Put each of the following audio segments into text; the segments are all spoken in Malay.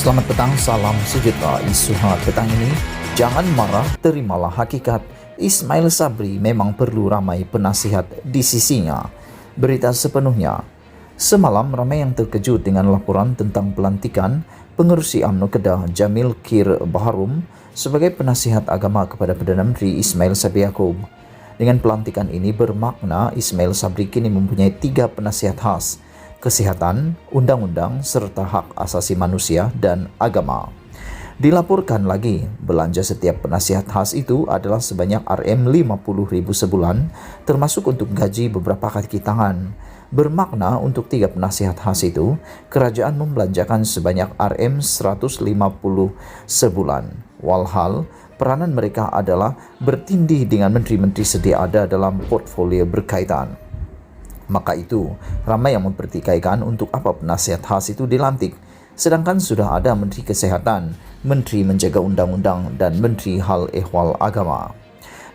Selamat petang, salam sejahtera. Isu hangat petang ini, jangan marah, terimalah hakikat. Ismail Sabri memang perlu ramai penasihat di sisinya. Berita sepenuhnya. Semalam ramai yang terkejut dengan laporan tentang pelantikan pengerusi UMNO Kedah Jamil Kir Baharum sebagai penasihat agama kepada Perdana Menteri Ismail Sabri Yaakob. Dengan pelantikan ini bermakna Ismail Sabri kini mempunyai 3 penasihat khas: kesehatan, undang-undang, serta hak asasi manusia dan agama. Dilaporkan lagi, belanja setiap penasihat khas itu adalah sebanyak Rm50.000 sebulan, termasuk untuk gaji beberapa kaki tangan. Bermakna untuk 3 penasihat khas itu, kerajaan membelanjakan sebanyak Rm150 sebulan. Walhal, peranan mereka adalah bertindih dengan menteri-menteri sedia ada dalam portfolio berkaitan. Maka itu, ramai yang mempertikaikan untuk apa penasihat khas itu dilantik, sedangkan sudah ada Menteri Kesehatan, Menteri Menjaga Undang-Undang, dan Menteri Hal Ehwal Agama.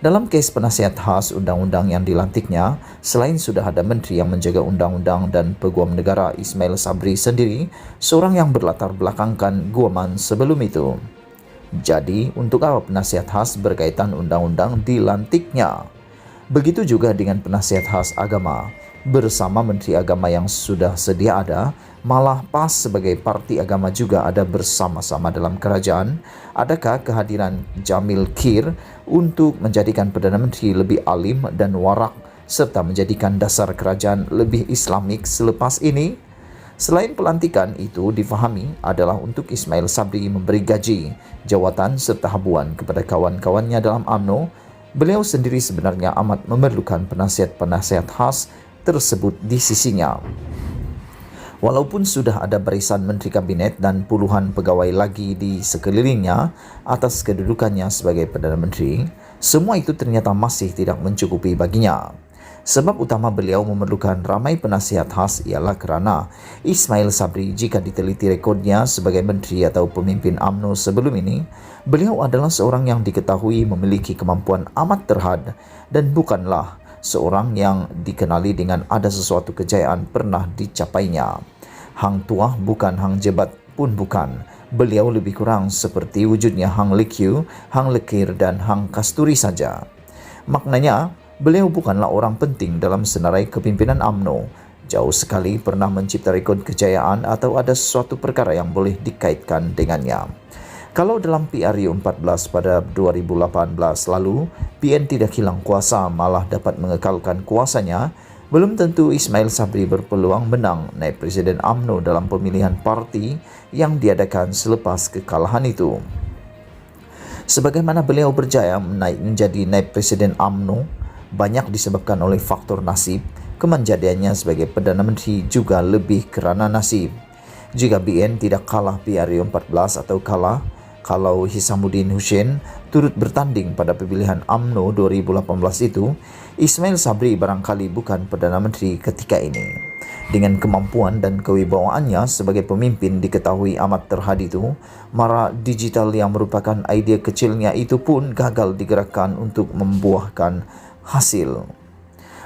Dalam kes penasihat khas undang-undang yang dilantiknya, selain sudah ada Menteri yang menjaga undang-undang dan Peguam Negara Ismail Sabri sendiri, seorang yang berlatar belakangkan guaman sebelum itu. Jadi, untuk apa penasihat khas berkaitan undang-undang dilantiknya? Begitu juga dengan penasihat khas agama. Bersama Menteri Agama yang sudah sedia ada, malah PAS sebagai parti agama juga ada bersama-sama dalam kerajaan. Adakah kehadiran Jamil Kir untuk menjadikan Perdana Menteri lebih alim dan warak serta menjadikan dasar kerajaan lebih Islamik selepas ini? Selain pelantikan itu difahami adalah untuk Ismail Sabri memberi gaji, jawatan serta habuan kepada kawan-kawannya dalam UMNO. Beliau sendiri sebenarnya amat memerlukan penasihat-penasihat khas tersebut di sisinya. Walaupun sudah ada barisan menteri kabinet dan puluhan pegawai lagi di sekelilingnya atas kedudukannya sebagai Perdana Menteri, semua itu ternyata masih tidak mencukupi baginya. Sebab utama beliau memerlukan ramai penasihat khas ialah kerana Ismail Sabri, jika diteliti rekodnya sebagai menteri atau pemimpin UMNO sebelum ini, beliau adalah seorang yang diketahui memiliki kemampuan amat terhad dan bukanlah seorang yang dikenali dengan ada sesuatu kejayaan pernah dicapainya. Hang tuah bukan, hang jebat pun bukan. Beliau lebih kurang seperti wujudnya Hang Lekyu, Hang Lekir dan Hang Kasturi saja. Maknanya, beliau bukanlah orang penting dalam senarai kepimpinan UMNO. Jauh sekali pernah mencipta rekod kejayaan atau ada sesuatu perkara yang boleh dikaitkan dengannya. Kalau dalam PRU 14 pada 2018 lalu, PN tidak hilang kuasa malah dapat mengekalkan kuasanya, belum tentu Ismail Sabri berpeluang menang naib Presiden UMNO dalam pemilihan parti yang diadakan selepas kekalahan itu. Sebagaimana beliau berjaya menjadi naib Presiden UMNO, banyak disebabkan oleh faktor nasib. Kemenjadiannya sebagai Perdana Menteri juga lebih kerana nasib. Jika BN tidak kalah PRU 14 atau kalau Hisamuddin Hussein turut bertanding pada pemilihan UMNO 2018 itu, Ismail Sabri barangkali bukan Perdana Menteri ketika ini. Dengan kemampuan dan kewibawaannya sebagai pemimpin diketahui amat terhad itu, mara digital yang merupakan idea kecilnya itu pun gagal digerakkan untuk membuahkan hasil.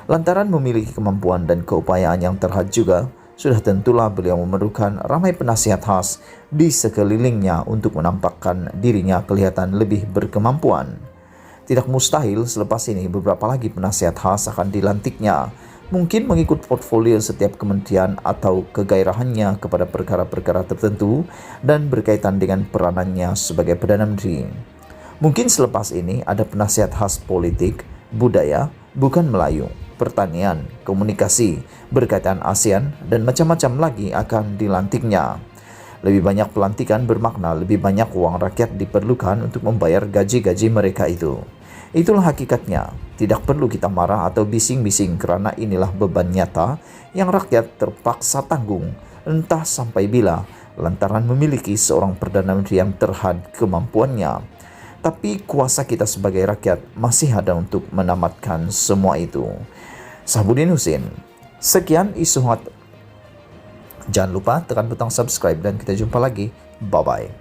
Lantaran memiliki kemampuan dan keupayaan yang terhad juga, sudah tentulah beliau memerlukan ramai penasihat khas di sekelilingnya untuk menampakkan dirinya kelihatan lebih berkemampuan. Tidak mustahil selepas ini beberapa lagi penasihat khas akan dilantiknya, mungkin mengikut portfolio setiap kementerian atau kegairahannya kepada perkara-perkara tertentu dan berkaitan dengan peranannya sebagai Perdana Menteri. Mungkin selepas ini ada penasihat khas politik, budaya, bukan Melayu, pertanian, komunikasi, berkaitan ASEAN, dan macam-macam lagi akan dilantiknya. Lebih banyak pelantikan bermakna lebih banyak uang rakyat diperlukan untuk membayar gaji-gaji mereka itu. Itulah hakikatnya. Tidak perlu kita marah atau bising-bising kerana inilah beban nyata yang rakyat terpaksa tanggung, entah sampai bila, lantaran memiliki seorang Perdana Menteri yang terhad kemampuannya. Tapi kuasa kita sebagai rakyat masih ada untuk menamatkan semua itu. Sabuddin Husin. Sekian isu hot. Jangan lupa tekan butang subscribe dan kita jumpa lagi. Bye-bye.